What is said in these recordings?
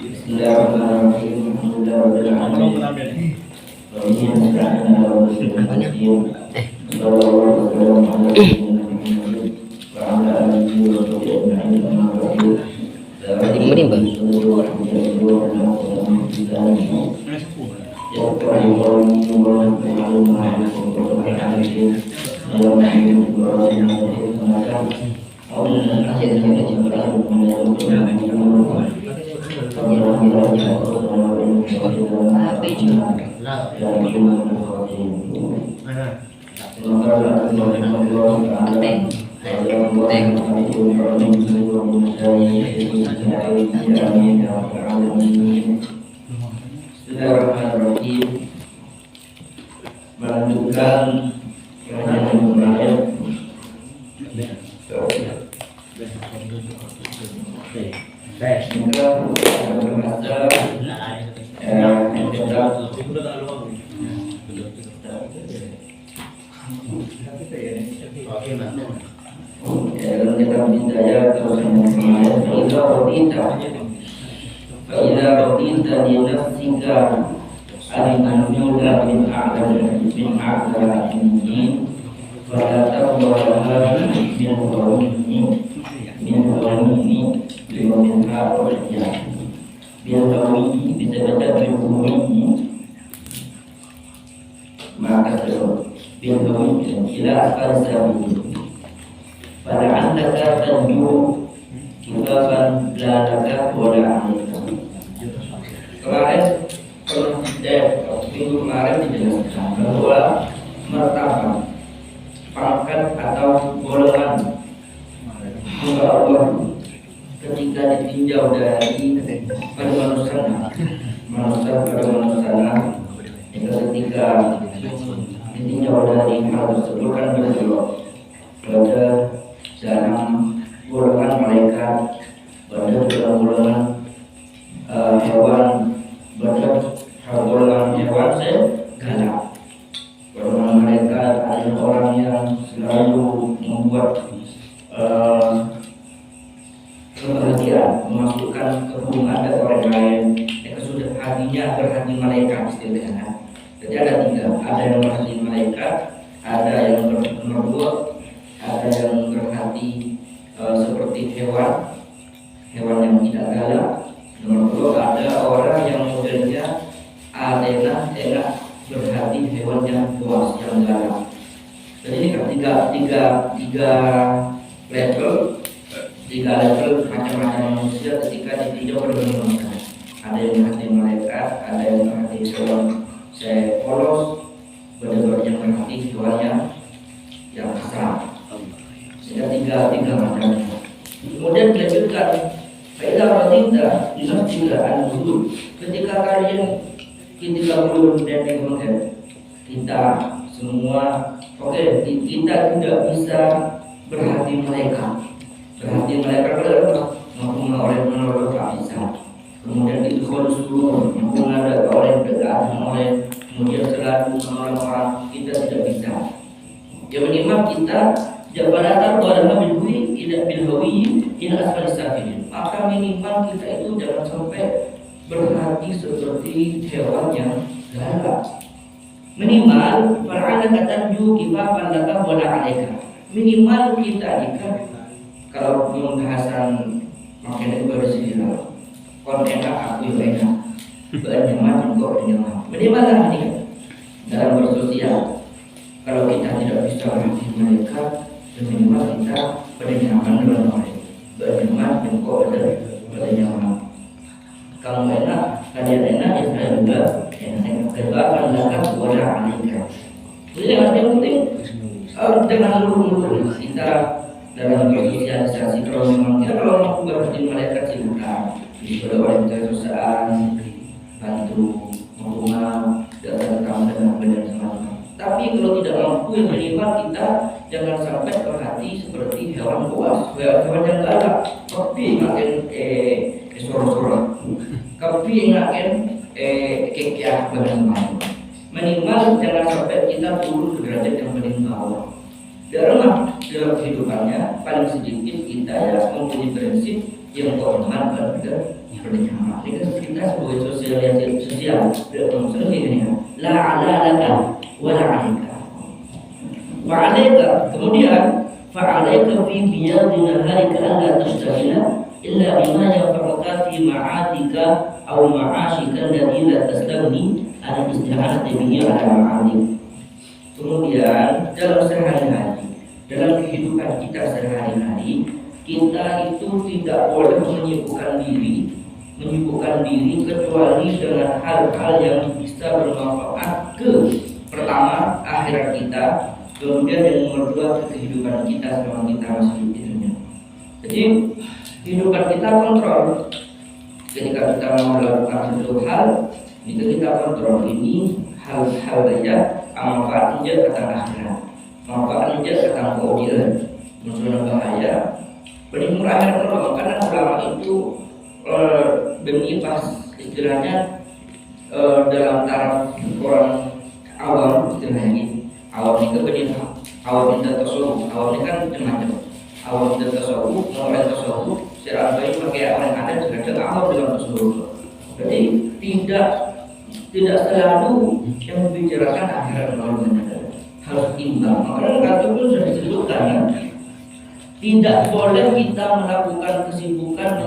Bismillahirrahmanirrahim. Bismillahirrahmanirrahim. Melanjutkan yang kemarin. Maka pada anda tanju kifaban lalaka wala alika. Kemarin minggu kemarin dijelaskan bahwa martabat pangkat atau golongan hamba Allah ketika ditinjau dari pada manusia pada manusia ketika ditinjau dari hal tersebut kan berbeda pada dalam golongan malaikat, pada golongan hewan, pada golongan hewan segala. Golongan malaikat ada orang yang selalu membuat kebahagiaan, memasukkan kehubungan dari orang lain. Yang sudah hatinya berhati malaikat istilahnya. Jadi ada tiga, ada yang berhati malaikat, ada yang berbuat, ada yang berhati seperti hewan yang tidak galak. Nomor dua, ada orang yang modelnya enak berhati hewan yang puas, yang galak. Jadi ini kan tiga level macam-macam manusia ketika ditinjau berbeda. Ada yang berhati malaikat, ada yang berhati hewan polos, benar-benar yang berhati hewan yang kasar. Sehingga tiga macam. Kemudian dilanjutkan, faedah radita dinafsika an-nuzul. Ketika belum dan kemudian kita semua kita tidak bisa berhati malaikat. Berhati malaikat adalah orang menolak tak bisa. Kemudian itu konsul, ada orang dekat oleh, kemudian selalu menolong orang, kita tidak bisa. Yang minimal kita jabatan adalah bilhui tidak bilhui tidak asal safilin. Maka minimal kita itu jangan sampai berhati seperti hewan yang galak. Minimal far'ana katanju kifafan laka wala alaika. Minimal kita jika kalau pembahasan makin bersihlah, kon enak aku yang enak, bernyaman kok nyaman. Minimal lah ini dalam bersosial. Kalau kita tidak bisa berhati mereka, minimal kita bernyaman dengan mereka, bernyaman dan kok bernyaman. Kalau enak, kalian enak, ya saya juga enak. Kebakan lakukan wala alaika. Jadi yang penting jangan lulu-lulu kita dalam bersosialisasi. Kalau memang kalau mampu berhati malaikat silakan. Jika orang kita kesusahan, bantu menghubungi dan kamu dengan benar semacam. Tapi kalau tidak mampu, yang minimal kita jangan sampai berhati seperti hewan buas, hewan yang galak. Tapi makin sorot-sorot. Tapi makin kekiah benar-benar. Minimal jangan sampai kita turun ke derajat yang paling bawah. Dalam kehidupannya paling sedikit kita ya mempunyai prinsip yang komitmen pada pernikahan. Ini kan kita sebagai sosial sosial ini ya. La ala laka wa la alika. Wa alika kemudian fa alaika fi biyadi naharika alla tashtagila illa bima yanfa'uka fi ma'atika aw ma'ashika alladhi la tastaghni an isti'anati bihi ala ma'alik. Kemudian dalam sehari-hari, dalam kehidupan kita sehari-hari, kita itu tidak boleh menyibukkan diri kecuali dengan hal-hal yang bisa bermanfaat ke pertama akhirat kita, kemudian yang nomor dua ke kehidupan kita selama kita masih hidup di dunia. Jadi kehidupan kita kontrol. Ketika kita mau melakukan suatu hal, itu kita kontrol ini hal-hal saja manfaatnya tentang akhirat, manfaatnya tentang kemudian muncul bahaya. Penimur akhirat karena ulama itu demi pas istilahnya dalam taraf orang awam istilahnya awam itu benih awam itu tasawuf, awam ini kan macam-macam. Awam itu tasawuf, orang tasawuf secara baik pakai orang ada juga ada awam dalam tasawuf. Jadi tidak selalu yang membicarakan akhirat melalui harus imbang. Makanya kata pun sudah disebutkan ya. Tidak boleh kita melakukan menyibukkan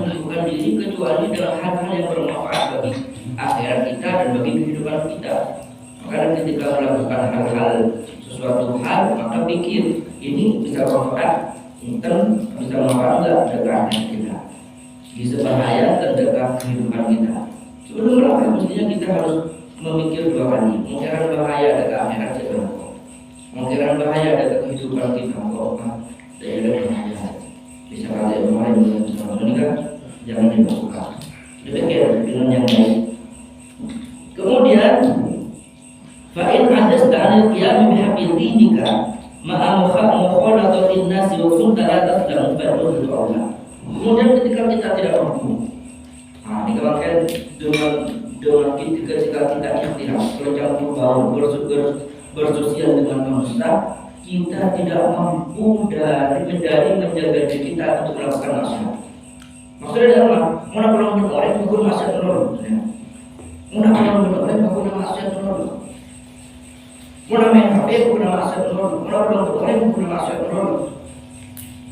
diri kecuali dalam hal-hal yang bermanfaat bagi akhirat kita dan bagi kehidupan kita. Makanya ketika melakukan hal-hal sesuatu hal, maka pikir ini bisa bermanfaat, bisa bermanfaat enggak dalam akhirat kita, bisa bahaya dan dalam kehidupan kita. Sebelum melakukan mestinya kita harus memikir dua kali. Mungkin bahaya dalam akhirat kita, mungkin bahaya dalam kehidupan kita. Daerah bahaya bisa kalian mulai dengan menikah, jangan dibuka. Demikian dengan yang baik. Kemudian fa'in adas ta'anil qiyam bihaqqi dinika ma'a mukhalatatin nasi wa kunta la taslam fa'udhu Allah. Kemudian ketika kita tidak mampu, dikatakan dengan ketika kita ikhtiar bercampur baur bersosial dengan manusia, kita tidak mampu dari menjaga diri kita untuk melakukan maksiat. Maksudnya adalah mana kalau orang melakukan maksiat terus, mana kalau orang melakukan maksiat terus, mana main HP melakukan maksiat terus, mana kalau orang melakukan maksiat terus,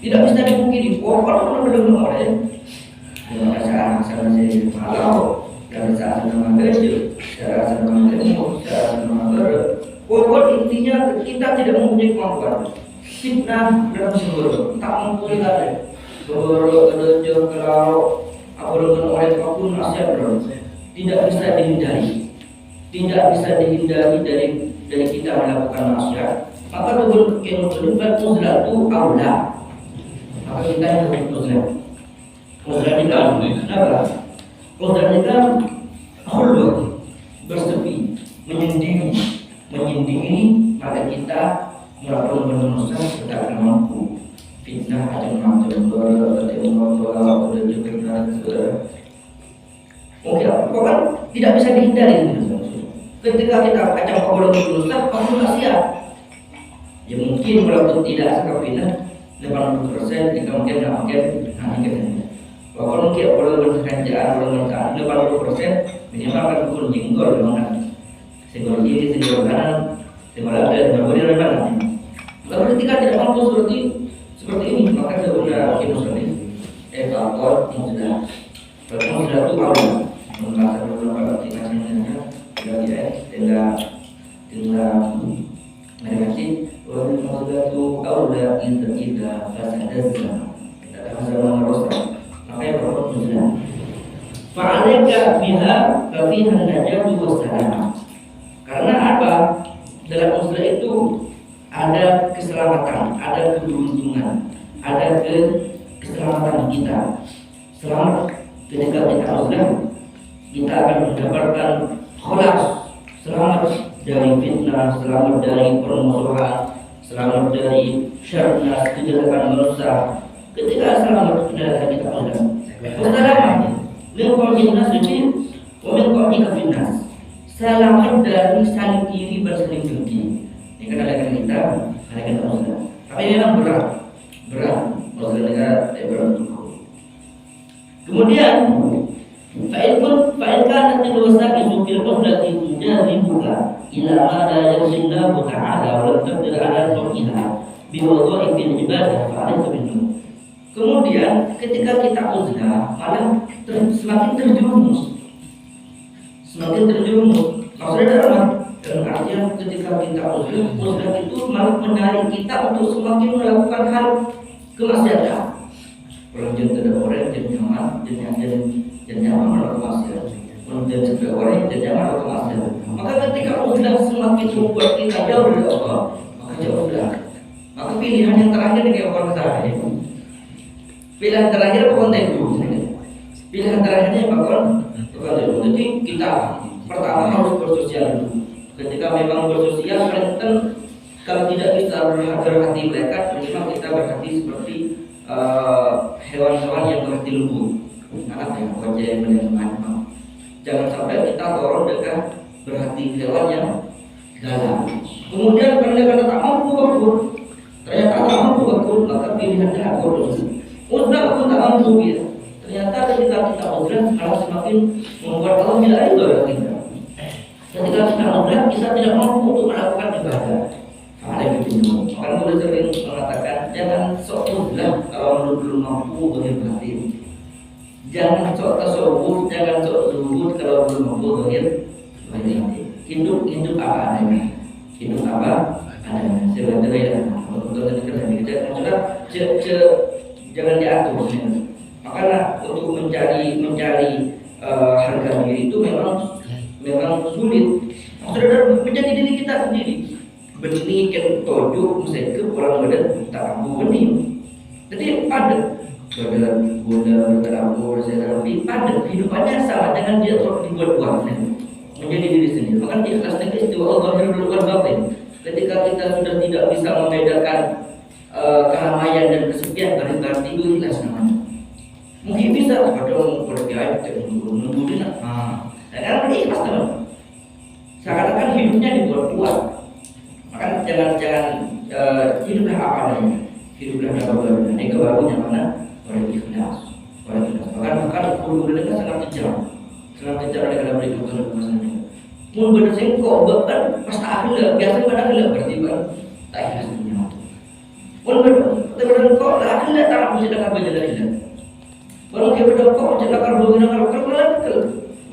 tidak bisa dipungkiri. Kalau mendengar orang, dengan cara saya malau, dengan cara nama kecil, cara nama kecil, cara nama pokok intinya kita tidak mempunyai kemampuan. Fitnah dalam sumber tak mempunyai lagi. Berjauh kalau apa dengan orang apapun maksiat tidak bisa dihindari, dari kita melakukan maksiat. Maka betul kemudian uzlah itu aula. Maka kita harus uzlah. Uzlah kita kenapa? Uzlah kita khulwah, bersepi, menyendiri, maka kita melakukan berdosa tidak akan mampu. Fitnah macam-macam mungkin kan tidak bisa dihindari. Ketika kita kacang kabur berdosa, pasti maksiat. Ya mungkin walaupun tidak sekafina 80%, jika mungkin tidak mungkin nanti kita. Kalau mungkin kalau berkerjaan, kalau berkerjaan 80% minimal kan pun jenggol memang. Senggol kiri, senggol kanan, senggol ada, senggol kiri, senggol kanan. Lalu ketika tidak mampu seperti ini, maka sudah emosional. Faktor mudah. Faktor mudah itu awal. Mengatakan beberapa aplikasinya, tinggal negasi. Walau mudah itu awal tidak fasadazza. Kita akan sama rosak. Makanya faktor mudah. Fa'alika biha kafihan najatu wassalam. Karena apa? Dalam uzlah itu ada keselamatan, ada keberuntungan, ada keselamatan kita. Selamat ketika kita uzlah, kita akan mendapatkan khalas, selamat dari fitnah, selamat dari permusuhan, selamat dari syarnas kejahatan manusia. Ketika selamat ketika kita uzlah, wassalamu min qawmin nasjin wa min qawmika finnas. Selamat dari saling iri bersaling dengki. Ini kan ada kita uzlah. Tapi memang berat uzlah negara berat. Kemudian fa'in kana tilwasaqisu fil qudrati tujazibuka ila ma la yarsillahu ta'ala wa lam taqdir ala tuqiha bi wadha'ifil ibadah fa'alayka bin. Kemudian ketika kita uzlah malah semakin terjerumus. Maksudnya dalam artian ketika kita uzlah itu malah menarik kita untuk semakin melakukan hal kemaksiatan. Orang yang tidak orang yang nyaman melakukan maksiat. Orang yang tidak orang yang nyaman melakukan maksiat. Maka ketika uzlah semakin membuat kita jauh dari Allah, maka jauhlah. Maka pilihan yang terakhir kayak orang terakhir. Pilihan terakhir bukan itu. Pilihan terakhirnya bukan itu. Jadi kita pertama harus bersosial dulu. Ketika memang bersosial, kalau tidak bisa berhati mereka, memang kita berhati seperti hewan-hewan yang berhati lembut, anak yang kocek mendengar. Jangan sampai kita dorong dengan berhati hewan yang galak. Kemudian karena tak mampu betul, ternyata tak mampu betul, maka pilihannya aku uzlah pun tak mampu ya. Ternyata ketika kita uzlah malah semakin membuat Allah tidak ridho dengan kita. Ketika kita uzlah kita tidak mampu untuk melakukan ibadah. Ada gitu. Karena boleh sering mengatakan jangan sok uzlah kalau belum mampu berhati. Jangan sok tasawuf, jangan sok zuhud kalau belum mampu berhati. Hidup apa adanya. Hidup apa adanya. Sebenarnya untuk kita jangan diatur. Makanya untuk mencari harga diri itu memang sulit. Maksudnya menjadi diri kita sendiri. Benih yang tojuk saya ke orang badan tak mampu benih. Jadi padat badan bunda terabur saya lebih padat kehidupannya sama dengan dia terus dibuat-buat menjadi diri sendiri. Maka ikhlas itu istiwa Allah yang bukan batin. Ketika kita sudah tidak bisa membedakan keramaian dan kesepian, berarti itu ikhlas namanya. Mungkin bisa kadang bergaya nungguin dan kan ikhlas teman. Seakan-akan hidupnya dibuat-buat. Maka jangan hiduplah apa adanya. Hiduplah dalam ini kebarunya mana orang ikhlas. Bahkan guru mereka sangat kejam dalam berikutnya masalahnya. Mun bener sing kok bahkan pas akhir biasa pada akhir berarti kan tak ikhlas dunia. Mun bener kok akhir tak bisa dekat berjalan ikhlas. Kalau dia berdengkok mencetak karbon kalau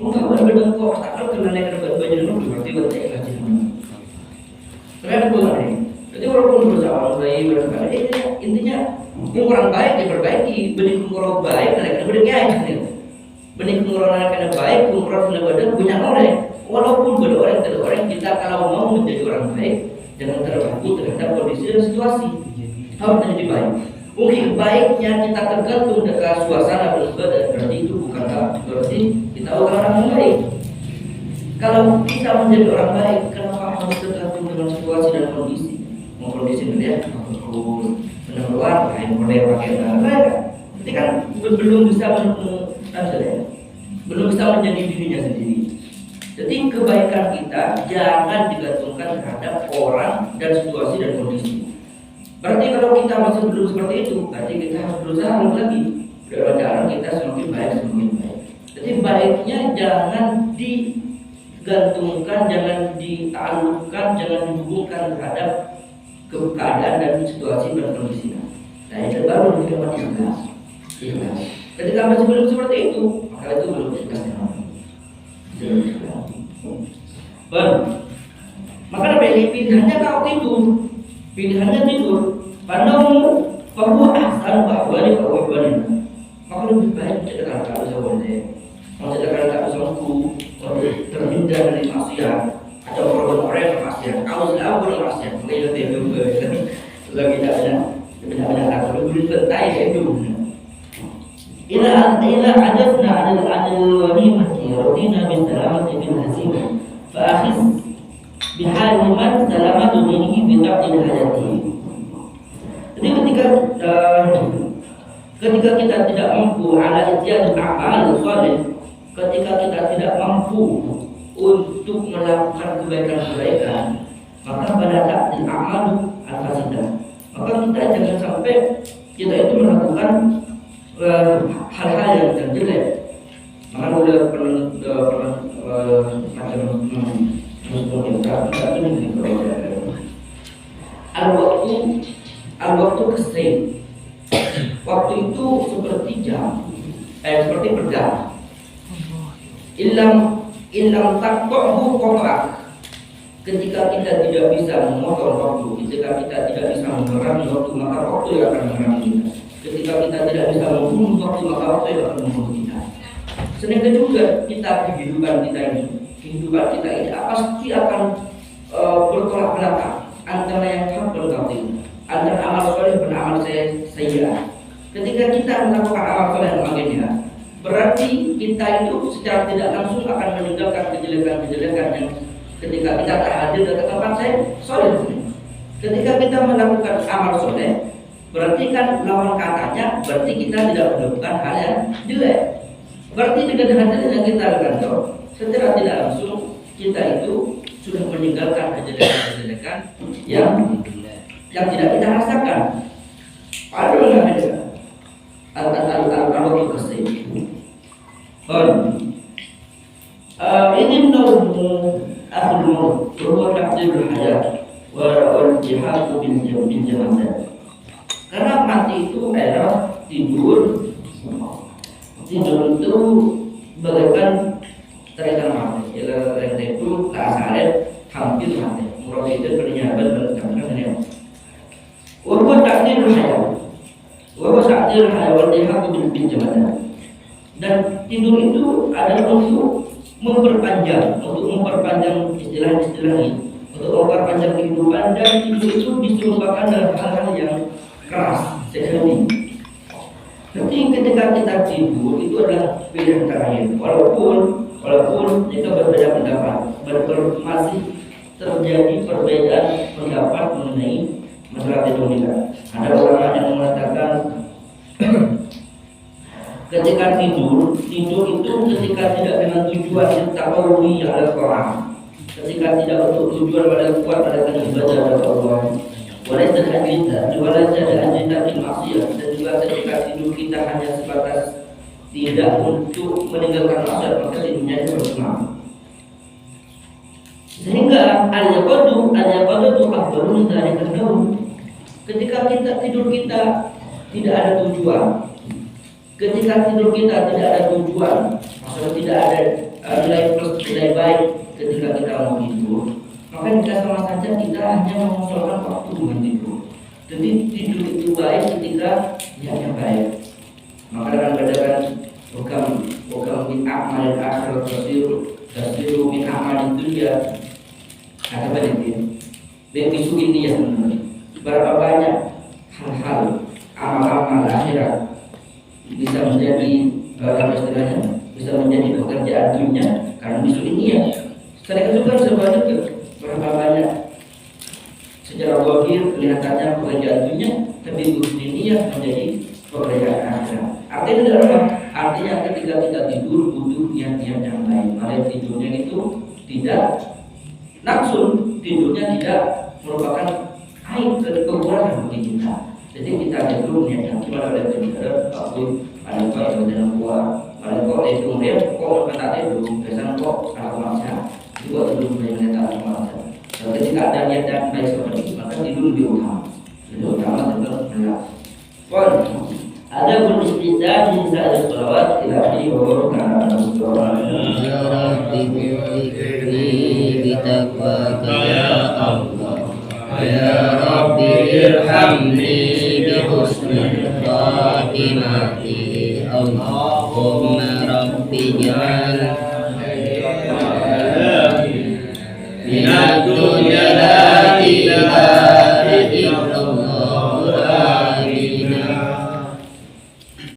mungkin berdengkok tak kenal naik ke berjalan berarti ikhlas. Ternyata bukan ini. Jadi walaupun bersama baik berkali intinya yang kurang baik diperbaiki. Benih kurang baik mereka berbaiki. Benih kurang kena baik, kurang badan punya orang. Walaupun orang kita kalau mau menjadi orang baik jangan terpaku terhadap kondisi dan situasi. Harus menjadi baik. Mungkin baiknya kita tergantung dengan suasana beribadah, berarti itu bukanlah berarti kita orang yang baik. Kalau kita menjadi orang baik, kenapa harus tergantung dengan situasi dan kondisi? Mau kondisi melihat, benar luar, lain model pakai baik. Jadi kan belum bisa menjadi dirinya sendiri. Jadi kebaikan kita jangan digantungkan terhadap orang dan situasi dan kondisi. Berarti kalau kita masih belum seperti itu, berarti kita harus berusaha lagi. Dalam cara kita semakin baik. Jadi baiknya jangan digantungkan, jangan ditaklukkan, jangan dihubungkan terhadap keadaan dan situasi dan kondisi. Nah itu baru dapat ikhlas. Ketika masih belum seperti itu, maka itu belum ikhlas. Maka pilihannya kau tidur. Pilihannya tidur. Pandamu bahwa ahsan bahwa ini bahwa ini. Maka lebih baik cedera tak usah boleh. Mau cedera tak usah ku terhindar dari maksiat atau orang maksiat. Kau sudah bermaksiat, mungkin lebih lagi tidak ada takut lebih pentai itu. Ila adafna adil wanimati radina bin salamati bin hasimah fa akhis bihal man salamatu dinihi bi taqdil hayati. Jadi ketika kita tidak mampu ala ijtihad amal saleh, ketika kita tidak mampu untuk melakukan kebaikan-kebaikan, maka pada taqdil amal al-fasidah. Maka kita jangan sampai kita itu melakukan hal-hal yang jelek. Maka udah pernah macam al-waktu kesrin. Waktu itu seperti jam, seperti pedang. Ilam takqahu qata'ak. Ketika kita tidak bisa memotong waktu, ketika kita tidak bisa memerangi waktu, maka waktu yang akan memerangi kita. Ketika kita tidak bisa membunuh waktu, maka waktu yang akan membunuh kita. Sedemikian juga kita kehidupan kita ini pasti akan bertolak belakang antara yang hak dan batil, antara amal soleh dan amal sayyi'ah. Ketika kita melakukan amal soleh dan baginda, berarti kita itu secara tidak langsung akan meninggalkan kejelekan-kejelekan yang ketika kita tak hadir ke tempat soleh. Ketika kita melakukan amal soleh, berarti kan lawan katanya, berarti kita tidak melakukan hal yang jelek. Berarti dengan hadirnya kita kantor, secara tidak langsung kita itu sudah meninggalkan kejelekan-kejelekan yang tidak kita rasakan. Padahal ada al-waktu kesih. Ini menurut akhir umur, bahwa takdirul hayat wal jihad bin jamaah. Karena mati itu era tidur itu bagaikan terikat mati. Terikat itu asalnya hampir mati. Murad itu pernyataan berkata-kata. Walaupun takdirul hayat, walaupun takdirul hayat wal jihad bin jamaah. Dan tidur itu adalah untuk memperpanjang istilah-istilah ini, untuk memperpanjang kehidupan, dan tidur itu disuruhkan dalam hal-hal yang keras sekali. Tapi ketika kita tidur itu adalah pilihan terakhir. Walaupun kita berbeda pendapat, masih terjadi perbedaan pendapat mengenai masalah tidur kita. Ada ulama yang mengatakan ketika tidur itu ketika tidak dengan tujuan takarrubi ala Quran, ketika tidak untuk tujuan pada kuat pada ibadah kepada Allah. Walau tidak kita, walau tidak ada maksiat, dan juga ketika tidur kita hanya sebatas tidak untuk meninggalkan maksiat, maka tidurnya itu bersemangat. Sehingga al-yaqadu itu afdalun dari kedahulu. Ketika kita tidur kita tidak ada tujuan, ketika tidur kita tidak ada tujuan, maksudnya tidak ada nilai plus nilai baik ketika kita mau tidur, maka kita sama saja kita hanya mengosongkan waktu dengan tidur. Jadi tidur itu baik ketika niatnya baik. Maka akan bedakan bukan min amal akhir tasiru min amal dunia. Kata penelitian, begitu ini ya berapa banyak hal-hal amal-amal akhirat bisa menjadi istilahnya bisa menjadi pekerjaan dunia karena bisu ini ya. Sedangkan juga sebaliknya berapa banyak secara zahir kelihatannya pekerjaan dunia, tapi bisu ini ya menjadi pekerjaan akhirat. Artinya adalah artinya ketika kita tidur butuh niat-niat yang baik. Maka tidurnya itu tidak langsung, tidurnya tidak merupakan aib kekurangan bagi kita. Jadi kita tidur niatnya gimana ada tidur takut ada apa yang kuat ada kok itu dia kok kata tidur biasanya kok kalau macam juga tidur dengan kata macam. Jadi ketika ada niat yang baik seperti itu maka tidur lebih utama tidur benar. Pun ada beristighfar di saat sholawat ilahi wa barakatuh. Ya Rabbi bi taqwaka ya Allah. Ya Rabbi irhamni bi husnil khatimati. Allahumma Rabbi ja'al